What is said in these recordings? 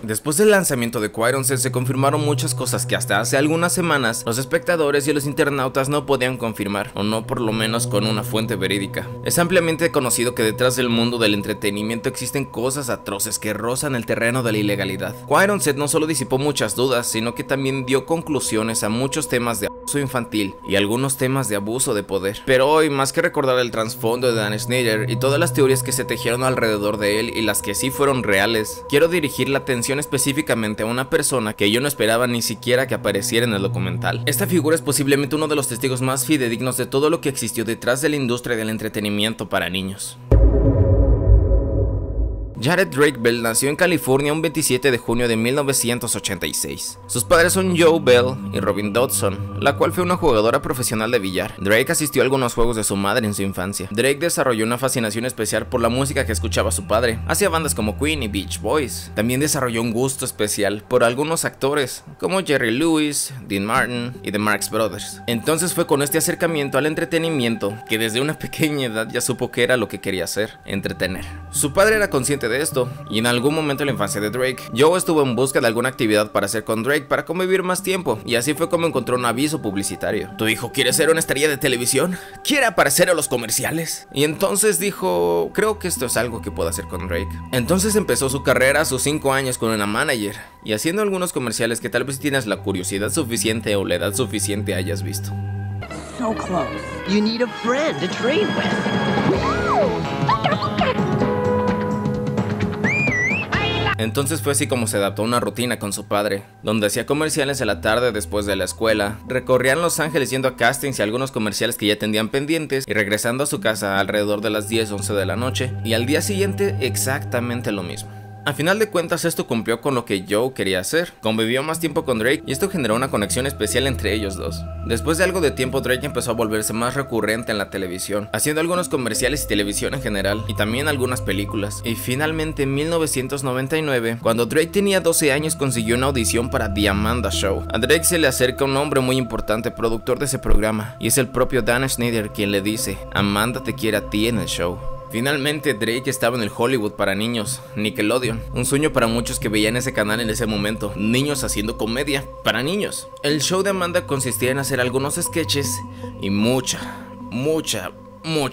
Después del lanzamiento de Quantum Set se confirmaron muchas cosas que hasta hace algunas semanas los espectadores y los internautas no podían confirmar, o no por lo menos con una fuente verídica. Es ampliamente conocido que detrás del mundo del entretenimiento existen cosas atroces que rozan el terreno de la ilegalidad. Quantum Set no solo disipó muchas dudas, sino que también dio conclusiones a muchos temas de abuso infantil y algunos temas de abuso de poder. Pero hoy, más que recordar el trasfondo de Dan Schneider y todas las teorías que se tejieron alrededor de él y las que sí fueron reales, quiero dirigir la atención específicamente a una persona que yo no esperaba ni siquiera que apareciera en el documental. Esta figura es posiblemente uno de los testigos más fidedignos de todo lo que existió detrás de la industria del entretenimiento para niños. Jared Drake Bell nació en California un 27 de junio de 1986. Sus padres son Joe Bell y Robin Dodson, la cual fue una jugadora profesional de billar. Drake asistió a algunos juegos de su madre en su infancia. Drake desarrolló una fascinación especial por la música que escuchaba su padre, hacia bandas como Queen y Beach Boys. También desarrolló un gusto especial por algunos actores, como Jerry Lewis, Dean Martin y The Marx Brothers. Entonces fue con este acercamiento al entretenimiento que desde una pequeña edad ya supo que era lo que quería hacer: entretener. Su padre era consciente de esto, y en algún momento en la infancia de Drake, Joe estuvo en busca de alguna actividad para hacer con Drake para convivir más tiempo, y así fue como encontró un aviso publicitario. ¿Tu hijo quiere ser una estrella de televisión? ¿Quiere aparecer en los comerciales? Y entonces dijo: creo que esto es algo que puedo hacer con Drake. Entonces empezó su carrera a sus 5 años con una manager, y haciendo algunos comerciales que tal vez tienes la curiosidad suficiente o la edad suficiente hayas visto. So close. You need a friend to trade with. Entonces fue así como se adaptó a una rutina con su padre, donde hacía comerciales a la tarde después de la escuela, recorrían Los Ángeles yendo a castings y algunos comerciales que ya tendrían pendientes, y regresando a su casa alrededor de las 10-11 de la noche, y al día siguiente exactamente lo mismo. A final de cuentas esto cumplió con lo que Joe quería hacer. Convivió más tiempo con Drake y esto generó una conexión especial entre ellos dos. Después de algo de tiempo, Drake empezó a volverse más recurrente en la televisión, haciendo algunos comerciales y televisión en general, y también algunas películas. Y finalmente en 1999, cuando Drake tenía 12 años, consiguió una audición para The Amanda Show. A Drake se le acerca un hombre muy importante, productor de ese programa, y es el propio Dan Schneider quien le dice: Amanda te quiere a ti en el show. Finalmente Drake estaba en el Hollywood para niños, Nickelodeon, un sueño para muchos que veían ese canal en ese momento, niños haciendo comedia para niños. El show de Amanda consistía en hacer algunos sketches y mucha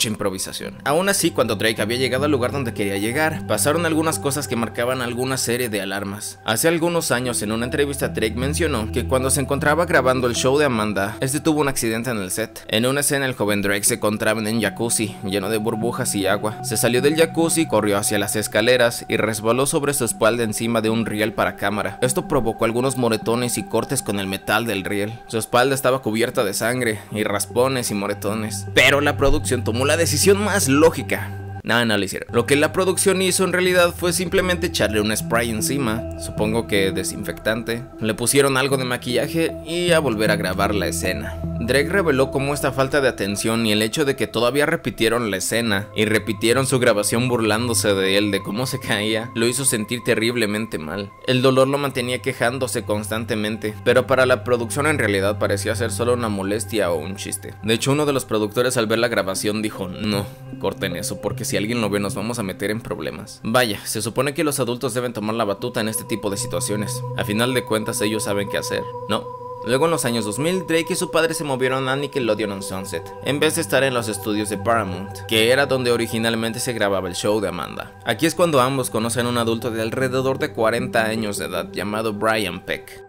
improvisación. Aún así, cuando Drake había llegado al lugar donde quería llegar, pasaron algunas cosas que marcaban alguna serie de alarmas. Hace algunos años, en una entrevista, Drake mencionó que cuando se encontraba grabando el show de Amanda, tuvo un accidente en el set. En una escena, el joven Drake se encontraba en un jacuzzi lleno de burbujas y agua. Se salió del jacuzzi, corrió hacia las escaleras y resbaló sobre su espalda encima de un riel para cámara. Esto provocó algunos moretones y cortes con el metal del riel. Su espalda estaba cubierta de sangre y raspones y moretones, pero la producción tomó la decisión más lógica. No lo hicieron. Lo que la producción hizo en realidad fue simplemente echarle un spray encima, supongo que desinfectante. Le pusieron algo de maquillaje y a volver a grabar la escena. Drake reveló cómo esta falta de atención y el hecho de que todavía repitieron la escena y repitieron su grabación burlándose de él, de cómo se caía, lo hizo sentir terriblemente mal. El dolor lo mantenía quejándose constantemente, pero para la producción en realidad parecía ser solo una molestia o un chiste. De hecho, uno de los productores al ver la grabación dijo: no, corten eso, porque si alguien lo ve nos vamos a meter en problemas. Vaya, se supone que los adultos deben tomar la batuta en este tipo de situaciones. A final de cuentas ellos saben qué hacer, ¿no? Luego en los años 2000, Drake y su padre se movieron a Nickelodeon on Sunset, en vez de estar en los estudios de Paramount, que era donde originalmente se grababa el show de Amanda. Aquí es cuando ambos conocen a un adulto de alrededor de 40 años de edad llamado Brian Peck.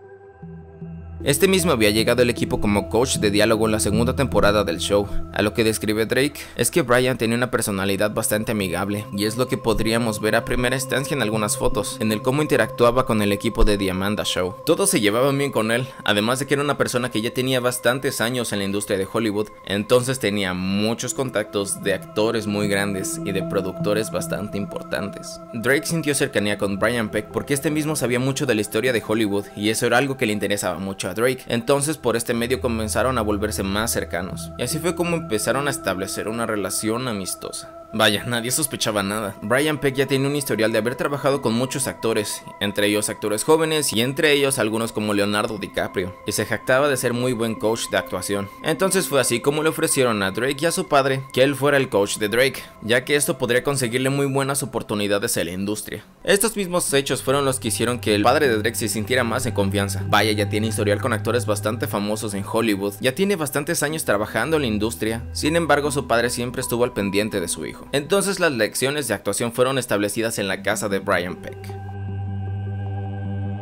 Este mismo había llegado al equipo como coach de diálogo en la segunda temporada del show. A lo que describe Drake es que Brian tenía una personalidad bastante amigable, y es lo que podríamos ver a primera instancia en algunas fotos, en el cómo interactuaba con el equipo de The Amanda Show. Todos se llevaban bien con él, además de que era una persona que ya tenía bastantes años en la industria de Hollywood, entonces tenía muchos contactos de actores muy grandes y de productores bastante importantes. Drake sintió cercanía con Brian Peck porque este mismo sabía mucho de la historia de Hollywood, y eso era algo que le interesaba mucho a Drake. Entonces por este medio comenzaron a volverse más cercanos, y así fue como empezaron a establecer una relación amistosa. Vaya, nadie sospechaba nada. Brian Peck ya tenía un historial de haber trabajado con muchos actores, entre ellos actores jóvenes y entre ellos algunos como Leonardo DiCaprio, y se jactaba de ser muy buen coach de actuación. Entonces fue así como le ofrecieron a Drake y a su padre que él fuera el coach de Drake, ya que esto podría conseguirle muy buenas oportunidades en la industria. Estos mismos hechos fueron los que hicieron que el padre de Drake se sintiera más en confianza. Vaya, ya tiene historial con actores bastante famosos en Hollywood, ya tiene bastantes años trabajando en la industria, sin embargo su padre siempre estuvo al pendiente de su hijo. Entonces las lecciones de actuación fueron establecidas en la casa de Brian Peck.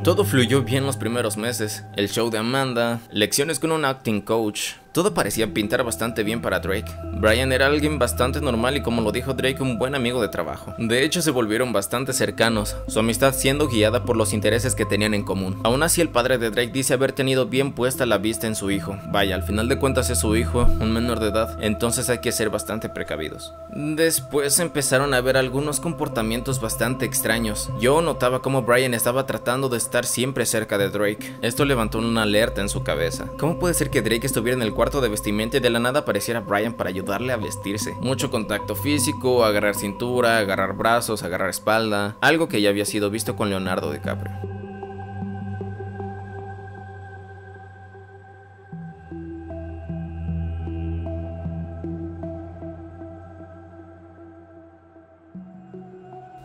Todo fluyó bien los primeros meses, el show de Amanda, lecciones con un acting coach. Todo parecía pintar bastante bien para Drake. Brian era alguien bastante normal y, como lo dijo Drake, un buen amigo de trabajo. De hecho, se volvieron bastante cercanos, su amistad siendo guiada por los intereses que tenían en común. Aún así, el padre de Drake dice haber tenido bien puesta la vista en su hijo. Vaya, al final de cuentas es su hijo, un menor de edad, entonces hay que ser bastante precavidos. Después empezaron a ver algunos comportamientos bastante extraños. Yo notaba cómo Brian estaba tratando de estar siempre cerca de Drake. Esto levantó una alerta en su cabeza. ¿Cómo puede ser que Drake estuviera en el cuarto de vestimenta y de la nada apareciera Brian para ayudarle a vestirse? Mucho contacto físico, agarrar cintura, agarrar brazos, agarrar espalda, algo que ya había sido visto con Leonardo DiCaprio.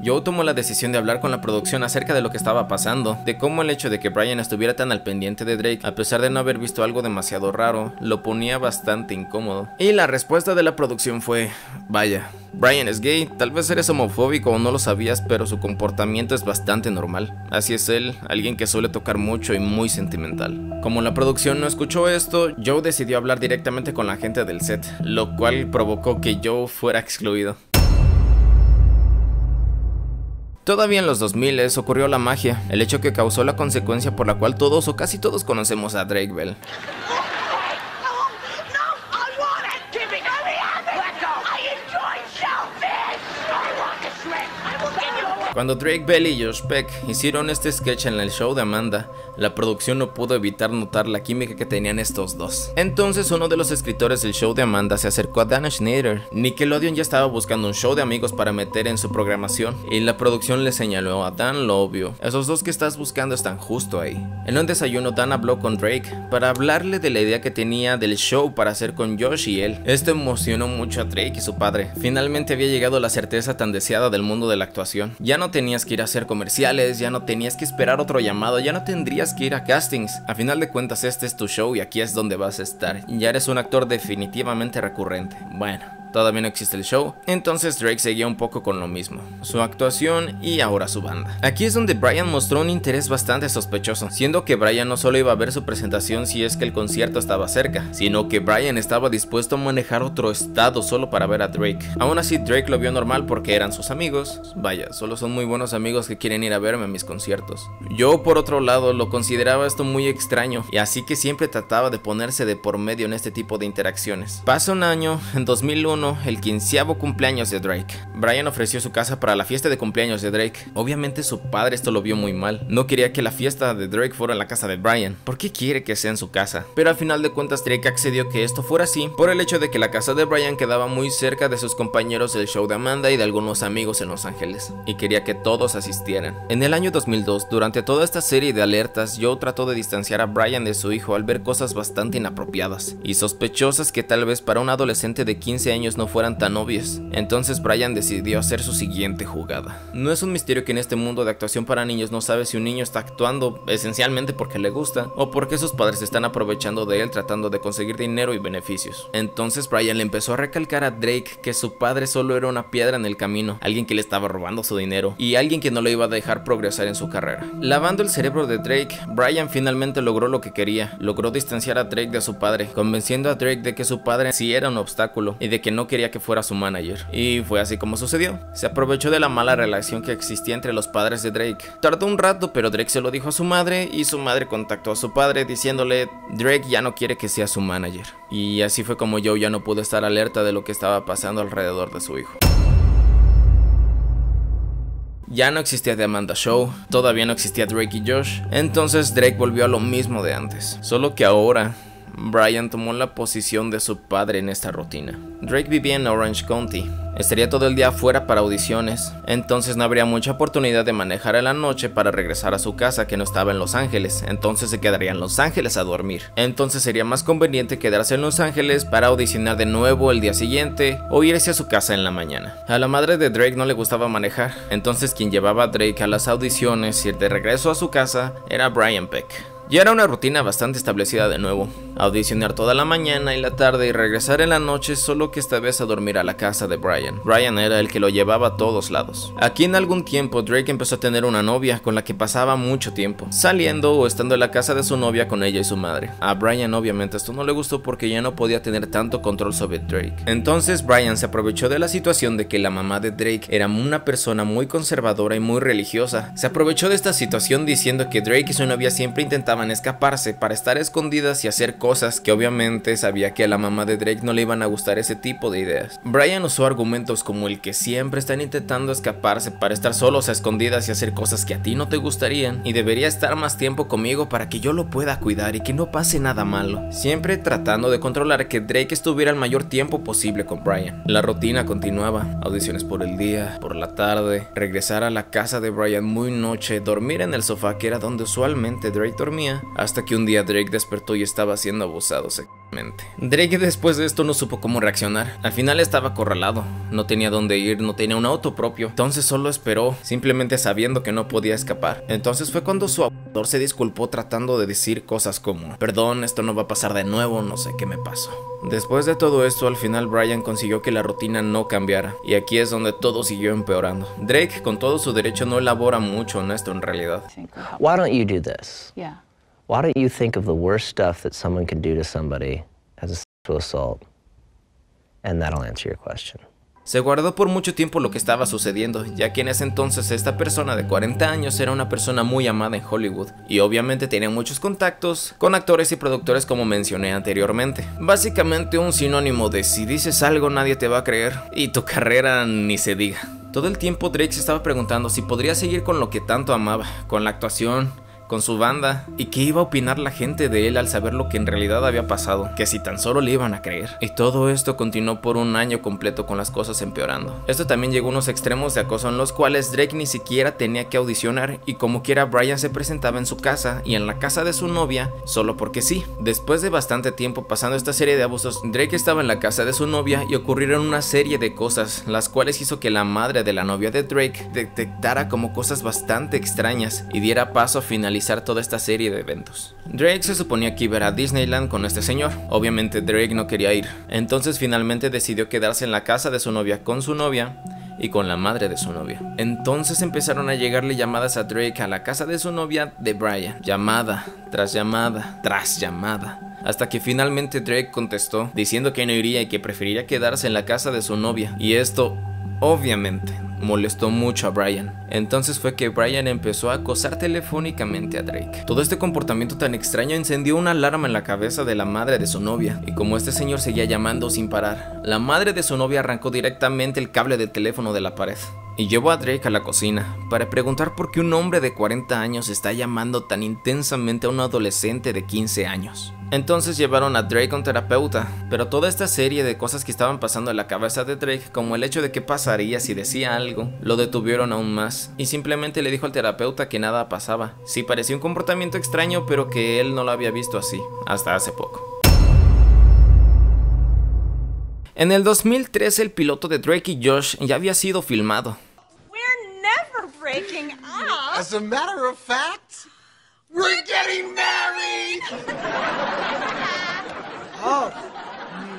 Joe tomó la decisión de hablar con la producción acerca de lo que estaba pasando, de cómo el hecho de que Brian estuviera tan al pendiente de Drake, a pesar de no haber visto algo demasiado raro, lo ponía bastante incómodo. Y la respuesta de la producción fue: vaya, Brian es gay, tal vez eres homofóbico o no lo sabías, pero su comportamiento es bastante normal. Así es él, alguien que suele tocar mucho y muy sentimental. Como la producción no escuchó esto, Joe decidió hablar directamente con la gente del set, lo cual provocó que Joe fuera excluido. Todavía en los 2000 ocurrió la magia, el hecho que causó la consecuencia por la cual todos o casi todos conocemos a Drake Bell. Cuando Drake Bell y Josh Peck hicieron este sketch en el show de Amanda, la producción no pudo evitar notar la química que tenían estos dos. Entonces uno de los escritores del show de Amanda se acercó a Dan Schneider. Nickelodeon ya estaba buscando un show de amigos para meter en su programación, y la producción le señaló a Dan lo obvio: esos dos que estás buscando están justo ahí. En un desayuno, Dan habló con Drake para hablarle de la idea que tenía del show para hacer con Josh y él. Esto emocionó mucho a Drake y su padre. Finalmente había llegado la certeza tan deseada del mundo de la actuación. Ya no tenías que ir a hacer comerciales, ya no tenías que esperar otro llamado, ya no tendrías que ir a castings. A final de cuentas, este es tu show y aquí es donde vas a estar. Ya eres un actor definitivamente recurrente. Bueno, todavía no existe el show, entonces Drake seguía un poco con lo mismo, su actuación y ahora su banda. Aquí es donde Brian mostró un interés bastante sospechoso, siendo que Brian no solo iba a ver su presentación si es que el concierto estaba cerca, sino que Brian estaba dispuesto a manejar otro estado solo para ver a Drake. Aún así, Drake lo vio normal porque eran sus amigos. Vaya, solo son muy buenos amigos que quieren ir a verme a mis conciertos. Yo, por otro lado, lo consideraba esto muy extraño, y así que siempre trataba de ponerse de por medio en este tipo de interacciones. Pasa un año, en 2001, el 15º cumpleaños de Drake. Brian ofreció su casa para la fiesta de cumpleaños de Drake. Obviamente su padre esto lo vio muy mal. No quería que la fiesta de Drake fuera en la casa de Brian. ¿Por qué quiere que sea en su casa? Pero al final de cuentas Drake accedió que esto fuera así por el hecho de que la casa de Brian quedaba muy cerca de sus compañeros del show de Amanda y de algunos amigos en Los Ángeles, y quería que todos asistieran. En el año 2002, durante toda esta serie de alertas, Joe trató de distanciar a Brian de su hijo al ver cosas bastante inapropiadas y sospechosas que tal vez para un adolescente de 15 años no fueran tan obvias. Entonces Brian decidió hacer su siguiente jugada. No es un misterio que en este mundo de actuación para niños no sabe si un niño está actuando esencialmente porque le gusta o porque sus padres están aprovechando de él tratando de conseguir dinero y beneficios. Entonces Brian le empezó a recalcar a Drake que su padre solo era una piedra en el camino, alguien que le estaba robando su dinero y alguien que no le iba a dejar progresar en su carrera. Lavando el cerebro de Drake, Brian finalmente logró lo que quería. Logró distanciar a Drake de su padre, convenciendo a Drake de que su padre sí era un obstáculo y de que no quería que fuera su manager. Y fue así como sucedió. Se aprovechó de la mala relación que existía entre los padres de Drake. Tardó un rato, pero Drake se lo dijo a su madre y su madre contactó a su padre diciéndole: Drake ya no quiere que sea su manager. Y así fue como Joe ya no pudo estar alerta de lo que estaba pasando alrededor de su hijo. Ya no existía The Amanda Show, todavía no existía Drake y Josh, entonces Drake volvió a lo mismo de antes, solo que ahora Brian tomó la posición de su padre en esta rutina. Drake vivía en Orange County. Estaría todo el día afuera para audiciones, entonces no habría mucha oportunidad de manejar en la noche para regresar a su casa que no estaba en Los Ángeles, entonces se quedaría en Los Ángeles a dormir. Entonces sería más conveniente quedarse en Los Ángeles para audicionar de nuevo el día siguiente o irse a su casa en la mañana. A la madre de Drake no le gustaba manejar, entonces quien llevaba a Drake a las audiciones y de regreso a su casa era Brian Peck. Ya era una rutina bastante establecida de nuevo, audicionar toda la mañana y la tarde y regresar en la noche, solo que esta vez a dormir a la casa de Brian. Brian era el que lo llevaba a todos lados. Aquí en algún tiempo Drake empezó a tener una novia con la que pasaba mucho tiempo, saliendo o estando en la casa de su novia con ella y su madre. A Brian obviamente esto no le gustó porque ya no podía tener tanto control sobre Drake. Entonces Brian se aprovechó de la situación de que la mamá de Drake era una persona muy conservadora y muy religiosa. Se aprovechó de esta situación diciendo que Drake y su novia siempre intentaban escaparse para estar escondidas y hacer cosas que obviamente sabía que a la mamá de Drake no le iban a gustar ese tipo de ideas. Brian usó argumentos como el que siempre están intentando escaparse para estar solos a escondidas y hacer cosas que a ti no te gustarían, y debería estar más tiempo conmigo para que yo lo pueda cuidar y que no pase nada malo, siempre tratando de controlar que Drake estuviera el mayor tiempo posible con Brian. La rutina continuaba, audiciones por el día, por la tarde, regresar a la casa de Brian muy noche, dormir en el sofá que era donde usualmente Drake dormía, hasta que un día Drake despertó y estaba siendo abusado sexualmente. Drake después de esto no supo cómo reaccionar. Al final estaba acorralado, no tenía dónde ir, no tenía un auto propio, entonces solo esperó, simplemente sabiendo que no podía escapar. Entonces fue cuando su abusador se disculpó tratando de decir cosas como: perdón, esto no va a pasar de nuevo, no sé qué me pasó. Después de todo esto, al final Brian consiguió que la rutina no cambiara, y aquí es donde todo siguió empeorando. Drake, con todo su derecho, no elabora mucho en esto en realidad. Why don't you do this? Yeah. Why don't you think of the worst stuff that someone can do to somebody as a sexual assault, and that'll answer your question. Se guardó por mucho tiempo lo que estaba sucediendo, ya que en ese entonces esta persona de 40 años era una persona muy amada en Hollywood, y obviamente tenía muchos contactos con actores y productores como mencioné anteriormente. Básicamente un sinónimo de si dices algo nadie te va a creer, y tu carrera ni se diga. Todo el tiempo Drake se estaba preguntando si podría seguir con lo que tanto amaba, con la actuación, con su banda, y qué iba a opinar la gente de él al saber lo que en realidad había pasado, que si tan solo le iban a creer. Y todo esto continuó por un año completo con las cosas empeorando. Esto también llegó a unos extremos de acoso en los cuales Drake ni siquiera tenía que audicionar, y como quiera Brian se presentaba en su casa y en la casa de su novia solo porque sí. Después de bastante tiempo pasando esta serie de abusos, Drake estaba en la casa de su novia y ocurrieron una serie de cosas, las cuales hizo que la madre de la novia de Drake detectara como cosas bastante extrañas y diera paso a finalizar toda esta serie de eventos. Drake se suponía que iba a ir a Disneyland con este señor. Obviamente Drake no quería ir, entonces finalmente decidió quedarse en la casa de su novia con su novia y con la madre de su novia. Entonces empezaron a llegarle llamadas a Drake a la casa de su novia de Brian, llamada tras llamada tras llamada, hasta que finalmente Drake contestó diciendo que no iría y que preferiría quedarse en la casa de su novia, y esto obviamente molestó mucho a Brian. Entonces fue que Brian empezó a acosar telefónicamente a Drake. Todo este comportamiento tan extraño encendió una alarma en la cabeza de la madre de su novia, y como este señor seguía llamando sin parar, la madre de su novia arrancó directamente el cable del teléfono de la pared y llevó a Drake a la cocina para preguntar por qué un hombre de 40 años está llamando tan intensamente a un adolescente de 15 años. Entonces llevaron a Drake a un terapeuta, pero toda esta serie de cosas que estaban pasando en la cabeza de Drake, como el hecho de qué pasaría si decía algo, lo detuvieron aún más, y simplemente le dijo al terapeuta que nada pasaba. Sí, parecía un comportamiento extraño, pero que él no lo había visto así hasta hace poco. En el 2013 el piloto de Drake y Josh ya había sido filmado. We're never breaking up. As a matter of fact, we're getting married! Oh,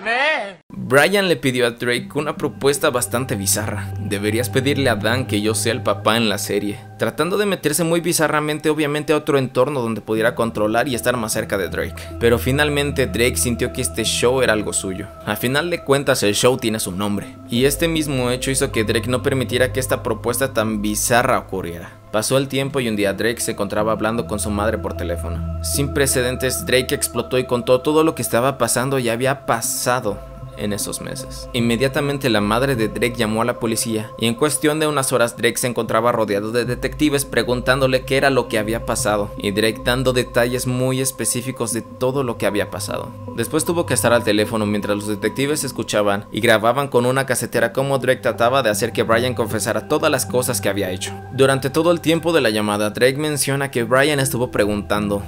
man. Brian le pidió a Drake una propuesta bastante bizarra. Deberías pedirle a Dan que yo sea el papá en la serie, tratando de meterse muy bizarramente obviamente a otro entorno donde pudiera controlar y estar más cerca de Drake. Pero finalmente Drake sintió que este show era algo suyo. A final de cuentas el show tiene su nombre, y este mismo hecho hizo que Drake no permitiera que esta propuesta tan bizarra ocurriera. Pasó el tiempo y un día Drake se encontraba hablando con su madre por teléfono. Sin precedentes, Drake explotó y contó todo lo que estaba pasando y había pasado en esos meses. Inmediatamente la madre de Drake llamó a la policía y en cuestión de unas horas Drake se encontraba rodeado de detectives preguntándole qué era lo que había pasado y Drake dando detalles muy específicos de todo lo que había pasado. Después tuvo que estar al teléfono mientras los detectives escuchaban y grababan con una casetera cómo Drake trataba de hacer que Brian confesara todas las cosas que había hecho. Durante todo el tiempo de la llamada, Drake menciona que Brian estuvo preguntando: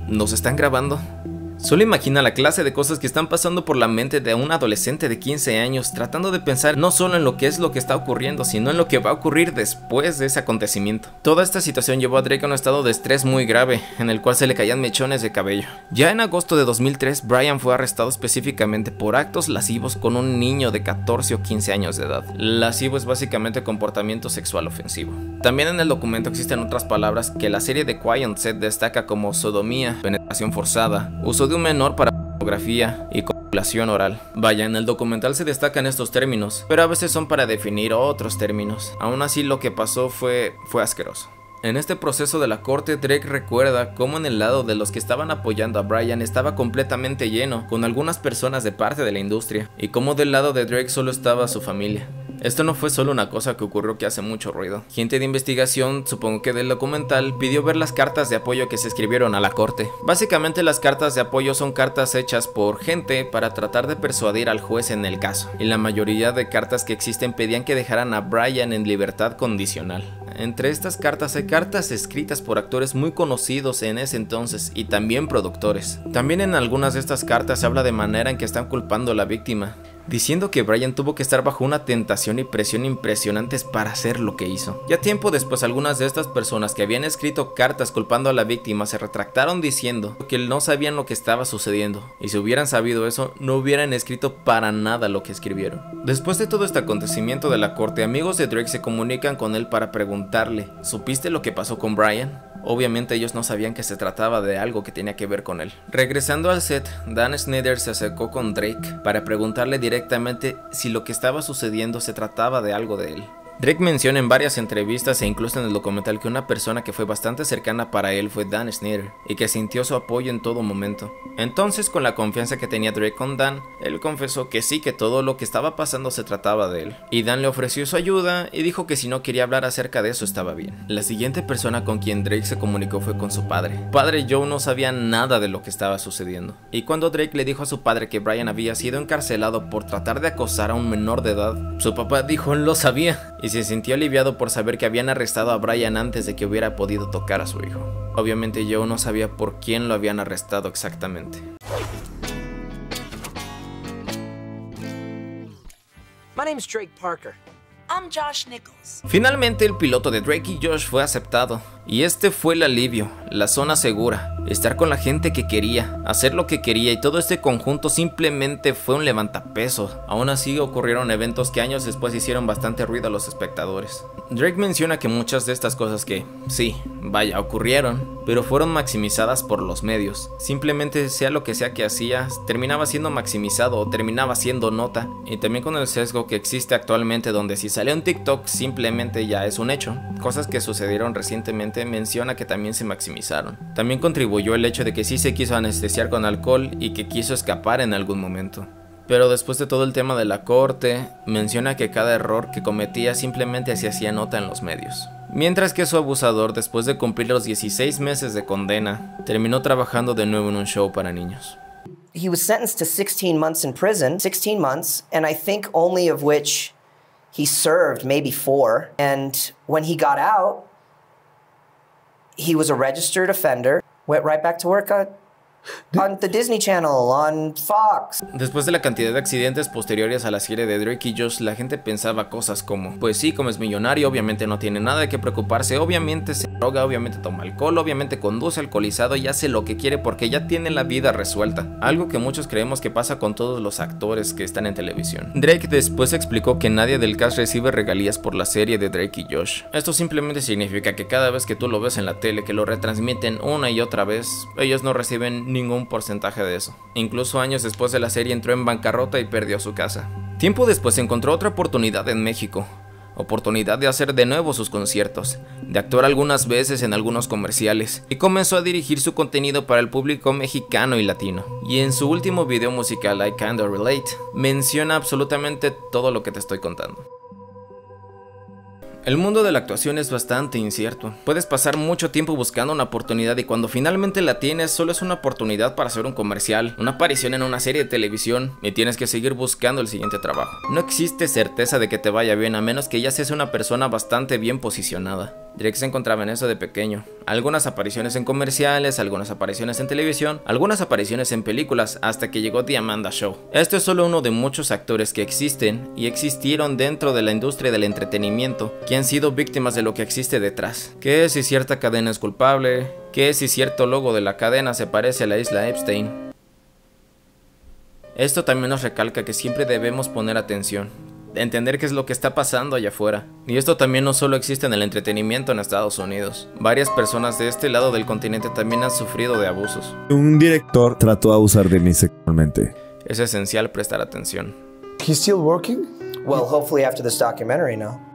¿nos están grabando? Solo imagina la clase de cosas que están pasando por la mente de un adolescente de 15 años tratando de pensar no solo en lo que está ocurriendo, sino en lo que va a ocurrir después de ese acontecimiento. Toda esta situación llevó a Drake a un estado de estrés muy grave, en el cual se le caían mechones de cabello. Ya en agosto de 2003, Brian fue arrestado específicamente por actos lascivos con un niño de 14 o 15 años de edad. Lascivo es básicamente comportamiento sexual ofensivo. También en el documento existen otras palabras que la serie de Quiet on Set destaca como sodomía, penetración forzada, uso de un menor para pornografía y copulación oral. Vaya, en el documental se destacan estos términos, pero a veces son para definir otros términos. Aún así, lo que pasó fue asqueroso. En este proceso de la corte, Drake recuerda cómo en el lado de los que estaban apoyando a Brian estaba completamente lleno, con algunas personas de parte de la industria, y cómo del lado de Drake solo estaba su familia. Esto no fue solo una cosa que ocurrió que hace mucho ruido. Gente de investigación, supongo que del documental, pidió ver las cartas de apoyo que se escribieron a la corte. Básicamente las cartas de apoyo son cartas hechas por gente para tratar de persuadir al juez en el caso. Y la mayoría de cartas que existen pedían que dejaran a Brian en libertad condicional. Entre estas cartas hay cartas escritas por actores muy conocidos en ese entonces y también productores. También en algunas de estas cartas se habla de manera en que están culpando a la víctima, diciendo que Brian tuvo que estar bajo una tentación y presión impresionantes para hacer lo que hizo. Ya tiempo después, algunas de estas personas que habían escrito cartas culpando a la víctima se retractaron diciendo que no sabían lo que estaba sucediendo, y si hubieran sabido eso, no hubieran escrito para nada lo que escribieron. Después de todo este acontecimiento de la corte, amigos de Drake se comunican con él para preguntarle: ¿supiste lo que pasó con Brian? Obviamente ellos no sabían que se trataba de algo que tenía que ver con él. Regresando al set, Dan Schneider se acercó con Drake para preguntarle directamente si lo que estaba sucediendo se trataba de algo de él. Drake menciona en varias entrevistas e incluso en el documental que una persona que fue bastante cercana para él fue Dan Schneider y que sintió su apoyo en todo momento. Entonces, con la confianza que tenía Drake con Dan, él confesó que sí, que todo lo que estaba pasando se trataba de él. Y Dan le ofreció su ayuda y dijo que si no quería hablar acerca de eso estaba bien. La siguiente persona con quien Drake se comunicó fue con su padre. Padre Joe no sabía nada de lo que estaba sucediendo. Y cuando Drake le dijo a su padre que Brian había sido encarcelado por tratar de acosar a un menor de edad, su papá dijo él lo sabía y se sintió aliviado por saber que habían arrestado a Brian antes de que hubiera podido tocar a su hijo. Obviamente Joe no sabía por quién lo habían arrestado exactamente. My name's Drake Parker. I'm Josh Nichols. Finalmente el piloto de Drake y Josh fue aceptado, y este fue el alivio, la zona segura, estar con la gente que quería, hacer lo que quería, y todo este conjunto simplemente fue un levantapeso. Aún así ocurrieron eventos que años después hicieron bastante ruido a los espectadores. Drake menciona que muchas de estas cosas que, sí, vaya, ocurrieron, pero fueron maximizadas por los medios. Simplemente sea lo que sea que hacía, terminaba siendo maximizado o terminaba siendo nota, y también con el sesgo que existe actualmente donde si sale un TikTok simplemente ya es un hecho. Cosas que sucedieron recientemente menciona que también se maximizaron. También contribuyó el hecho de que sí se quiso anestesiar con alcohol y que quiso escapar en algún momento. Pero después de todo el tema de la corte, menciona que cada error que cometía simplemente se hacía nota en los medios. Mientras que su abusador, después de cumplir los 16 meses de condena, terminó trabajando de nuevo en un show para niños. He was sentenced to 16 months in prison, 16 months, and I think only of which he served maybe 4. And when he got out, he was a registered offender, went right back to work on the Disney Channel, on Fox. Después de la cantidad de accidentes posteriores a la serie de Drake y Josh, la gente pensaba cosas como: pues sí, como es millonario, obviamente no tiene nada de qué preocuparse, obviamente se droga, obviamente toma alcohol, obviamente conduce alcoholizado y hace lo que quiere porque ya tiene la vida resuelta. Algo que muchos creemos que pasa con todos los actores que están en televisión. Drake después explicó que nadie del cast recibe regalías por la serie de Drake y Josh. Esto simplemente significa que cada vez que tú lo ves en la tele, que lo retransmiten una y otra vez, ellos no reciben ningún porcentaje de eso. Incluso años después de la serie entró en bancarrota y perdió su casa. Tiempo después encontró otra oportunidad en México. oportunidad de hacer de nuevo sus conciertos, de actuar algunas veces en algunos comerciales, y comenzó a dirigir su contenido para el público mexicano y latino. Y en su último video musical, I Kinda Relate, menciona absolutamente todo lo que te estoy contando. El mundo de la actuación es bastante incierto. Puedes pasar mucho tiempo buscando una oportunidad y cuando finalmente la tienes solo es una oportunidad para hacer un comercial, una aparición en una serie de televisión y tienes que seguir buscando el siguiente trabajo. No existe certeza de que te vaya bien a menos que ya seas una persona bastante bien posicionada. Drake se encontraba en eso de pequeño. Algunas apariciones en comerciales, algunas apariciones en televisión, algunas apariciones en películas, hasta que llegó The Amanda Show. Esto es solo uno de muchos actores que existen y existieron dentro de la industria del entretenimiento, que han sido víctimas de lo que existe detrás. ¿Qué si cierta cadena es culpable? ¿Qué si cierto logo de la cadena se parece a la isla Epstein? Esto también nos recalca que siempre debemos poner atención, entender qué es lo que está pasando allá afuera. Y esto también no solo existe en el entretenimiento en Estados Unidos. Varias personas de este lado del continente también han sufrido de abusos. Un director trató de abusar de mí sexualmente. Es esencial prestar atención. He's still working? Well, hopefully after this documentary, no.